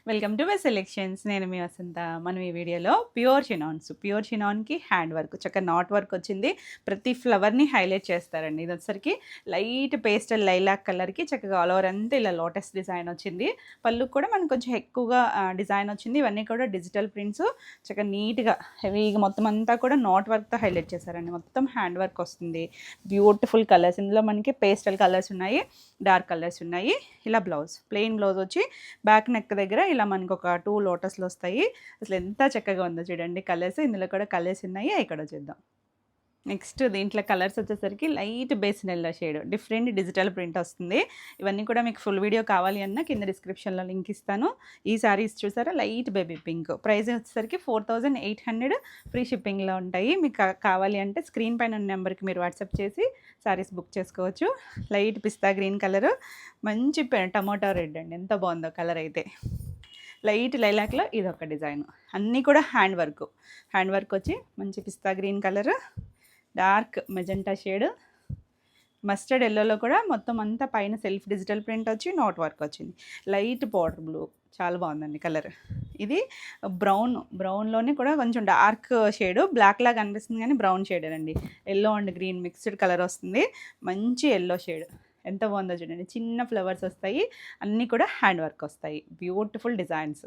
Welcome to my selections. నేను మీ వసంత. మనం ఈ వీడియోలో ప్యూర్ షినాన్కి హ్యాండ్ వర్క్ చక్కగా నాట్ వర్క్ వచ్చింది. ప్రతి ఫ్లవర్ని హైలైట్ చేస్తారండి. ఇది వచ్చరికి లైట్ పేస్టల్ లైలాక్ కలర్కి చక్కగా ఆల్ ఓవర్ అంతా ఇలా లోటస్ డిజైన్ వచ్చింది. పళ్ళు కూడా మనకు కొంచెం ఎక్కువగా డిజైన్ వచ్చింది. ఇవన్నీ కూడా డిజిటల్ ప్రింట్స్ చక్కగా నీట్గా హెవీగా మొత్తం అంతా కూడా నాట్ వర్క్తో హైలైట్ చేశారండి. మొత్తం హ్యాండ్ వర్క్ వస్తుంది. బ్యూటిఫుల్ కలర్స్, ఇందులో మనకి పేస్టల్ కలర్స్ ఉన్నాయి, డార్క్ కలర్స్ ఉన్నాయి. ఇలా బ్లౌజ్ ప్లెయిన్ బ్లౌజ్ వచ్చి బ్యాక్ నెక్ దగ్గర ఇలా మనకు ఒక 2 లోటస్లు వస్తాయి. అసలు ఎంత చక్కగా ఉందో చూడండి కలర్స్. ఇందులో కూడా కలర్స్ ఉన్నాయి, ఇక్కడ చూద్దాం. నెక్స్ట్ దీంట్లో కలర్స్ వచ్చేసరికి లైట్ బేస్ నెల్ల షేడ్, డిఫరెంట్ డిజిటల్ ప్రింట్ వస్తుంది. ఇవన్నీ కూడా మీకు ఫుల్ వీడియో కావాలి అన్న కింద డిస్క్రిప్షన్లో లింక్ ఇస్తాను. ఈ సారీస్ చూసారా, లైట్ బేబీ పింక్. ప్రైస్ వచ్చేసరికి 4800, ఫ్రీ షిప్పింగ్లో ఉంటాయి. మీకు కావాలి అంటే స్క్రీన్ పైన ఉన్న నెంబర్కి మీరు వాట్సాప్ చేసి సారీస్ బుక్ చేసుకోవచ్చు. లైట్ పిస్తా గ్రీన్ కలరు, మంచి టమాటో రెడ్ అండి, ఎంత బాగుందో కలర్ అయితే. లైట్ లైలాక్లో ఇది ఒక డిజైన్. అన్నీ కూడా హ్యాండ్ వర్క్ వచ్చి మంచి పిస్తా green colour, dark magenta shade, mustard ఎల్లోలో కూడా మొత్తం అంతా పైన సెల్ఫ్ డిజిటల్ ప్రింట్ వచ్చి నాట్ వర్క్ వచ్చింది. లైట్ పౌడర్ బ్లూ, చాలా బాగుందండి కలర్. ఇది బ్రౌన్లోనే కూడా కొంచెం డార్క్ షేడ్, బ్లాక్ లాగా అనిపిస్తుంది కానీ బ్రౌన్ షేడ్ అండి. Yellow and green mixed colour వస్తుంది. మంచి ఎల్లో షేడ్, ఎంత బాగుందో చూడండి. చిన్న ఫ్లవర్స్ వస్తాయి, అన్నీ కూడా హ్యాండ్ వర్క్ వస్తాయి. Beautiful designs.